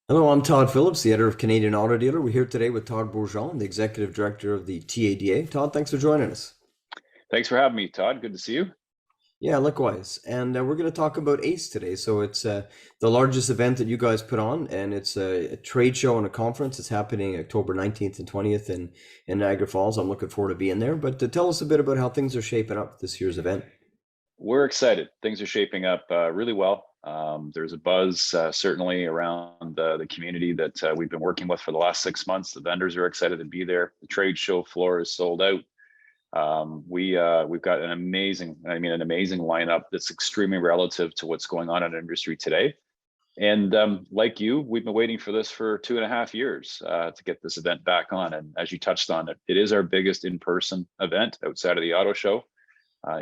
Hello, I'm Todd Phillips, the editor of Canadian Auto Dealer. We're here today with Todd Bourgon, the executive director of the TADA. Todd, thanks for joining us. Thanks for having me, Todd. Good to see you. Yeah, likewise. And we're going to talk about ACE today. So it's the largest event that you guys put on, and it's a trade show and a conference. It's happening October 19th and 20th in Niagara Falls. I'm looking forward to being there. But tell us a bit about how things are shaping up this year's event. We're excited. Things are shaping up really well. There's a buzz certainly around the community that we've been working with for the last 6 months. The vendors are excited to be there. The trade show floor is sold out. We've got an amazing lineup that's extremely relative to what's going on in the industry today. And like you, we've been waiting for this for 2.5 years to get this event back on. And as you touched on, it is our biggest in-person event outside of the auto show.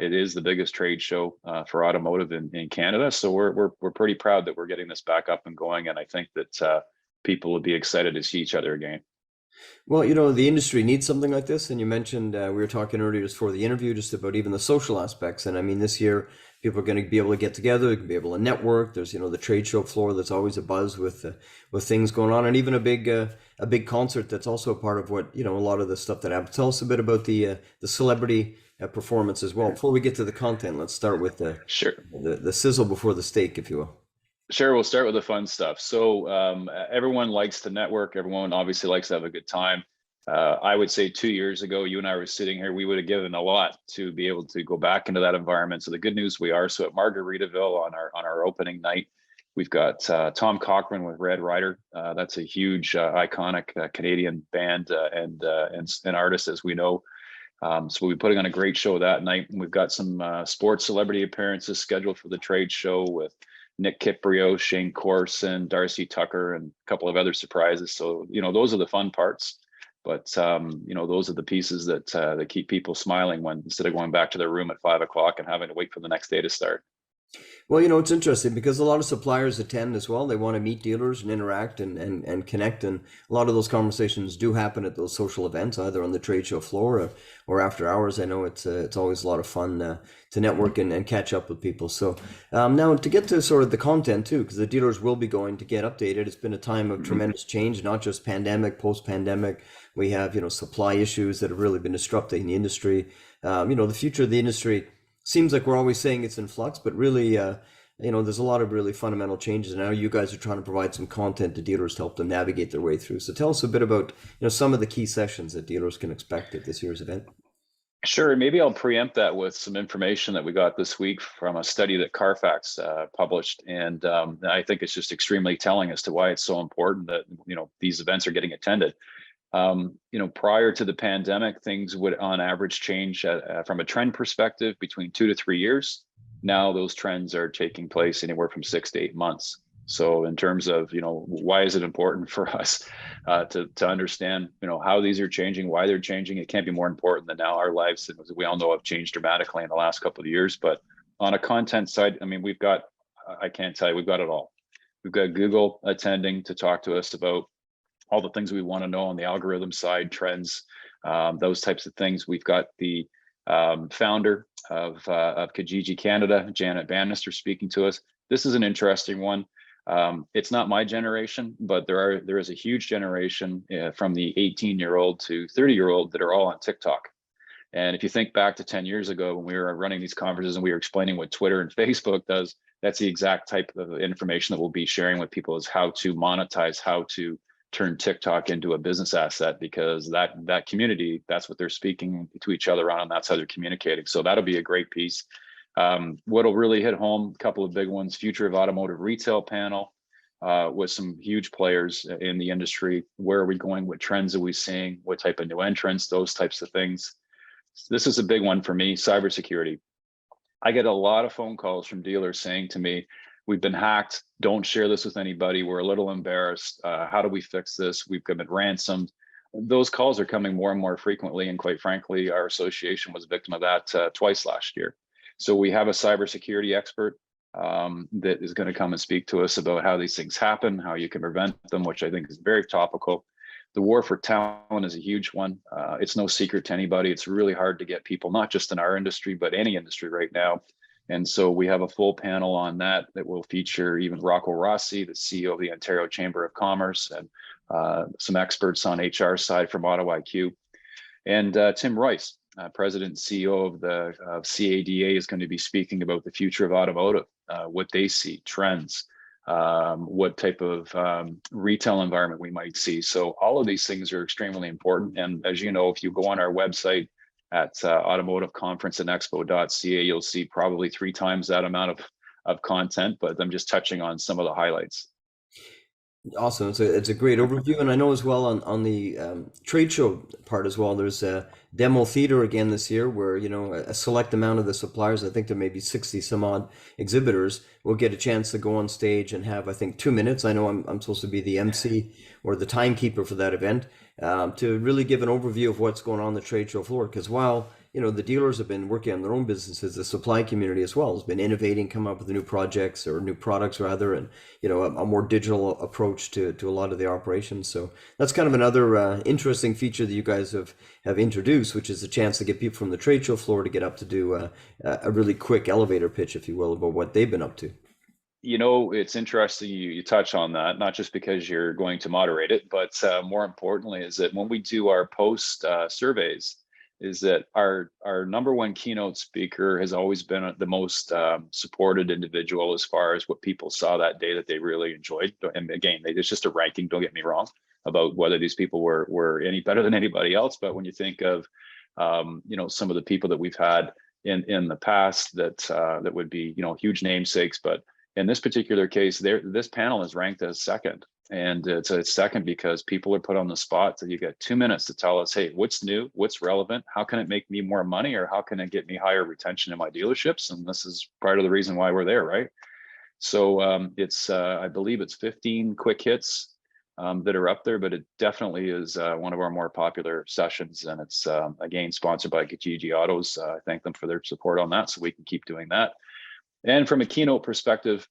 It is the biggest trade show for automotive in Canada. So we're pretty proud that we're getting this back up and going. And I think that people would be excited to see each other again. Well, the industry needs something like this. And you mentioned, we were talking earlier just for the interview, just about even the social aspects. And I mean, this year, people are going to be able to get together, they can be able to network. There's, the trade show floor that's always a buzz with things going on, and even a big concert that's also a part of what, a lot of the stuff that happens. Tell us a bit about the celebrity performance as well. Before we get to the content, let's start with Sure. the sizzle before the steak, if you will. Sure, we'll start with the fun stuff. So everyone likes to network. Everyone obviously likes to have a good time. I would say 2 years ago, you and I were sitting here, we would have given a lot to be able to go back into that environment. So the good news, we are. So at Margaritaville on our opening night, we've got Tom Cochrane with Red Rider. That's a huge, iconic Canadian band and artist, as we know. So we'll be putting on a great show that night. And we've got some sports celebrity appearances scheduled for the trade show with Nick Kiprio, Shane Corson, Darcy Tucker, and a couple of other surprises. So, those are the fun parts. But, those are the pieces that keep people smiling when instead of going back to their room at 5 o'clock and having to wait for the next day to start. Well, it's interesting because a lot of suppliers attend as well. They want to meet dealers and interact and connect. And a lot of those conversations do happen at those social events, either on the trade show floor or after hours. I know it's always a lot of fun to network and catch up with people. So now to get to sort of the content too, because the dealers will be going to get updated. It's been a time of tremendous change, not just pandemic, post-pandemic. We have, supply issues that have really been disrupting the industry. The future of the industry seems like we're always saying it's in flux, but really, there's a lot of really fundamental changes. And now you guys are trying to provide some content to dealers to help them navigate their way through. So tell us a bit about, some of the key sessions that dealers can expect at this year's event. Sure, maybe I'll preempt that with some information that we got this week from a study that Carfax published, and I think it's just extremely telling as to why it's so important that these events are getting attended. Prior to the pandemic, things would on average change from a trend perspective between 2 to 3 years. Now those trends are taking place anywhere from 6 to 8 months. So in terms of, why is it important for us to understand, how these are changing, why they're changing? It can't be more important than now. Our lives, as we all know, have changed dramatically in the last couple of years. But on a content side, I mean, I can't tell you, we've got it all. We've got Google attending to talk to us about all the things we want to know on the algorithm side, trends, those types of things. We've got the founder of Kijiji Canada, Janet Bannister, speaking to us. This is an interesting one. It's not my generation, but there is a huge generation from the 18-year-old to 30-year-old that are all on TikTok. And if you think back to 10 years ago when we were running these conferences and we were explaining what Twitter and Facebook does, that's the exact type of information that we'll be sharing with people, is how to monetize, how to turn TikTok into a business asset, because that community, that's what they're speaking to each other on, and that's how they're communicating. So that'll be a great piece. What'll really hit home, a couple of big ones: future of automotive retail panel with some huge players in the industry. Where are we going? What trends are we seeing? What type of new entrants? Those types of things. This is a big one for me: cybersecurity. I get a lot of phone calls from dealers saying to me, "We've been hacked. Don't share this with anybody. We're a little embarrassed. How do we fix this? We've been ransomed." Those calls are coming more and more frequently. And quite frankly, our association was a victim of that twice last year. So we have a cybersecurity expert that is going to come and speak to us about how these things happen, how you can prevent them, which I think is very topical. The war for talent is a huge one. It's no secret to anybody. It's really hard to get people, not just in our industry, but any industry right now, And so we have a full panel on that will feature even Rocco Rossi, the CEO of the Ontario Chamber of Commerce, and some experts on HR side from AutoIQ. And Tim Royce, President and CEO of the CADA, is going to be speaking about the future of automotive, what they see, trends, what type of retail environment we might see. So all of these things are extremely important. And as you know, if you go on our website at automotiveconferenceandexpo.ca, you'll see probably 3 times that amount of content, but I'm just touching on some of the highlights. Awesome. It's a great overview. And I know as well on the trade show part as well, there's a demo theater again this year where, you know, a select amount of the suppliers, I think there may be 60 some odd exhibitors, will get a chance to go on stage and have, I think, 2 minutes. I know I'm supposed to be the MC or the timekeeper for that event, to really give an overview of what's going on the trade show floor. Because while, you know, the dealers have been working on their own businesses, the supply community as well has been innovating, come up with new projects or new products rather, and, you know, a more digital approach to a lot of the operations. So that's kind of another interesting feature that you guys have introduced, which is a chance to get people from the trade show floor to get up to do a really quick elevator pitch, if you will, about what they've been up to. You know, it's interesting you touch on that, not just because you're going to moderate it, but more importantly is that when we do our post surveys, is that our number one keynote speaker has always been the most supported individual as far as what people saw that day that they really enjoyed. And again, it's just a ranking, don't get me wrong, about whether these people were any better than anybody else. But when you think of, you know, some of the people that we've had in the past that would be, you know, huge namesakes, but in this particular case, this panel is ranked as second. And it's a second because people are put on the spot. So you get 2 minutes to tell us, hey, what's new, what's relevant, how can it make me more money, or how can it get me higher retention in my dealerships? And this is part of the reason why we're there, right? So it's, I believe it's 15 quick hits that are up there, but it definitely is one of our more popular sessions. And it's, again, sponsored by Kijiji Autos. I thank them for their support on that, so we can keep doing that. And from a keynote perspective,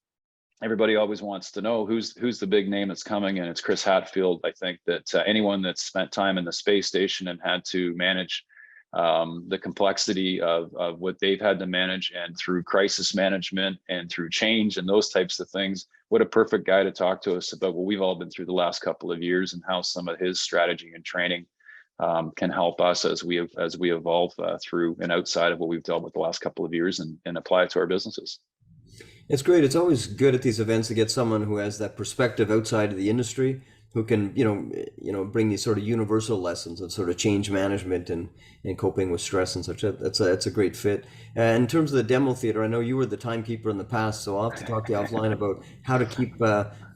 everybody always wants to know who's the big name that's coming, and it's Chris Hadfield. I think that anyone that's spent time in the space station and had to manage the complexity of what they've had to manage, and through crisis management and through change and those types of things, what a perfect guy to talk to us about what we've all been through the last couple of years and how some of his strategy and training can help us as we evolve through and outside of what we've dealt with the last couple of years, and apply it to our businesses. It's great. It's always good at these events to get someone who has that perspective outside of the industry, who can, bring these sort of universal lessons of sort of change management and coping with stress and such. That's a great fit. In terms of the demo theater, I know you were the timekeeper in the past, so I'll have to talk to you offline about how to keep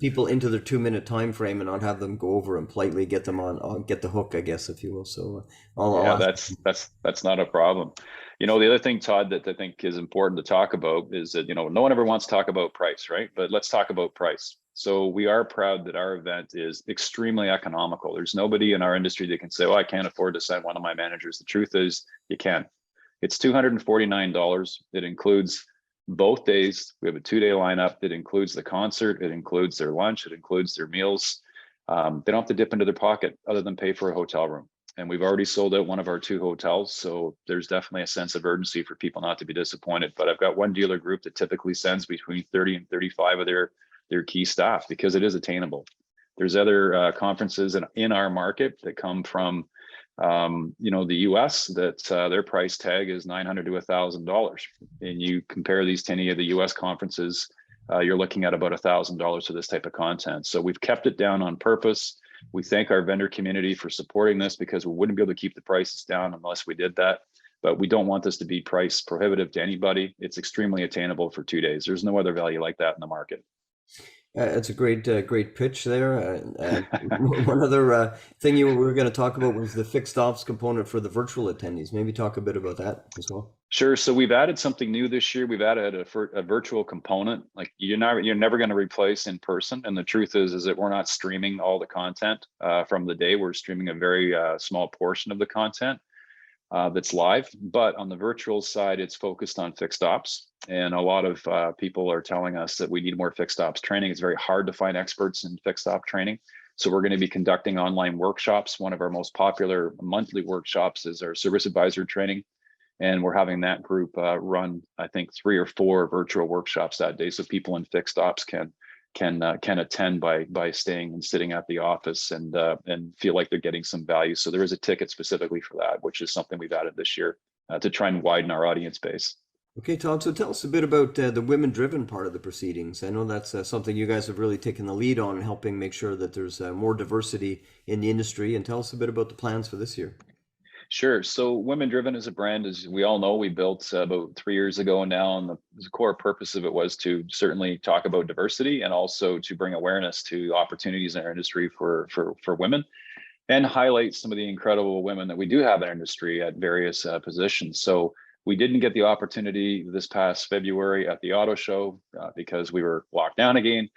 people into their 2-minute time frame and not have them go over and politely get them on, get the hook, I guess, if you will. So I'll that's not a problem. You know, the other thing, Todd, that I think is important to talk about is that, you know, no one ever wants to talk about price, right? But let's talk about price. So we are proud that our event is extremely economical. There's nobody in our industry that can say, oh, I can't afford to send one of my managers. The truth is you can. It's $249. It includes both days. We have a 2-day lineup. It includes the concert. It includes their lunch. It includes their meals. They don't have to dip into their pocket other than pay for a hotel room. And we've already sold out one of our 2 hotels. So there's definitely a sense of urgency for people not to be disappointed. But I've got one dealer group that typically sends between 30 and 35 of their key staff, because it is attainable. There's other conferences in our market that come from, the US that their price tag is $900 to $1,000. And you compare these to any of the US conferences, you're looking at about $1,000 for this type of content. So we've kept it down on purpose. We thank our vendor community for supporting this, because we wouldn't be able to keep the prices down unless we did that. But we don't want this to be price prohibitive to anybody. It's extremely attainable for 2 days. There's no other value like that in the market. It's a great pitch there. One other thing you were going to talk about was the fixed ops component for the virtual attendees. Maybe talk a bit about that as well. Sure. So we've added something new this year. We've added a virtual component. Like you're never going to replace in person. And the truth is that we're not streaming all the content from the day. We're streaming a very small portion of the content that's live. But on the virtual side, it's focused on fixed ops. And a lot of people are telling us that we need more fixed ops training. It's very hard to find experts in fixed op training. So we're going to be conducting online workshops. One of our most popular monthly workshops is our service advisor training. And we're having that group run, I think, 3 or 4 virtual workshops that day, so people in fixed ops can attend by staying and sitting at the office and feel like they're getting some value. So there is a ticket specifically for that, which is something we've added this year to try and widen our audience base. Okay, Todd, so tell us a bit about the women-driven part of the proceedings. I know that's something you guys have really taken the lead on, helping make sure that there's more diversity in the industry. And tell us a bit about the plans for this year. Sure. So Women Driven is a brand, as we all know, we built about 3 years ago now, and the core purpose of it was to certainly talk about diversity and also to bring awareness to opportunities in our industry for women, and highlight some of the incredible women that we do have in our industry at various positions. So we didn't get the opportunity this past February at the auto show because we were locked down again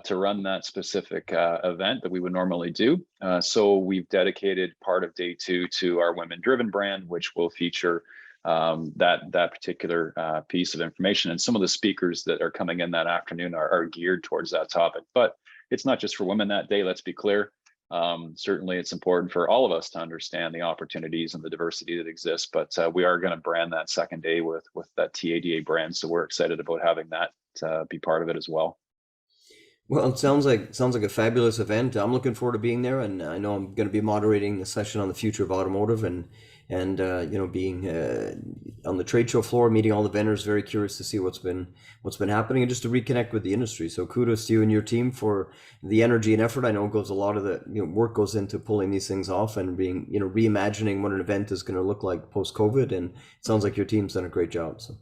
to run that specific event that we would normally do. So we've dedicated part of day 2 to our Women Driven brand, which will feature that particular piece of information. And some of the speakers that are coming in that afternoon are geared towards that topic. But it's not just for women that day, let's be clear. Certainly it's important for all of us to understand the opportunities and the diversity that exists, but we are going to brand that second day with that TADA brand. So we're excited about having that be part of it as well. Well, it sounds like a fabulous event. I'm looking forward to being there, and I know I'm going to be moderating the session on the future of automotive, and being on the trade show floor, meeting all the vendors. Very curious to see what's been happening, and just to reconnect with the industry. So kudos to you and your team for the energy and effort. I know it goes a lot of the work goes into pulling these things off and being reimagining what an event is going to look like post COVID, and it sounds like your team's done a great job. So.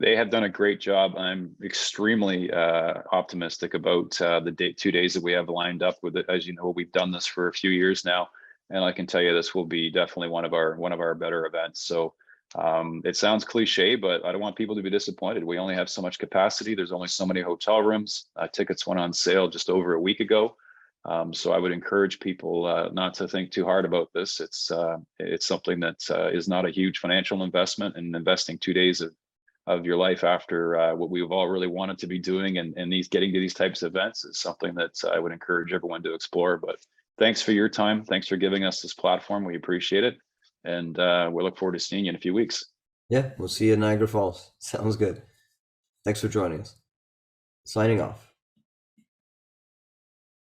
They have done a great job. I'm extremely optimistic about the 2 days that we have lined up with it. As you know, we've done this for a few years now, and I can tell you this will be definitely one of our better events. So it sounds cliche, but I don't want people to be disappointed. We only have so much capacity. There's only so many hotel rooms. Tickets went on sale just over a week ago. So I would encourage people not to think too hard about this. It's something that is not a huge financial investment, and investing 2 days of your life after what we've all really wanted to be doing, and getting to these types of events is something that I would encourage everyone to explore. But thanks for your time. Thanks for giving us this platform. We appreciate it. And we look forward to seeing you in a few weeks. Yeah, we'll see you in Niagara Falls. Sounds good. Thanks for joining us. Signing off.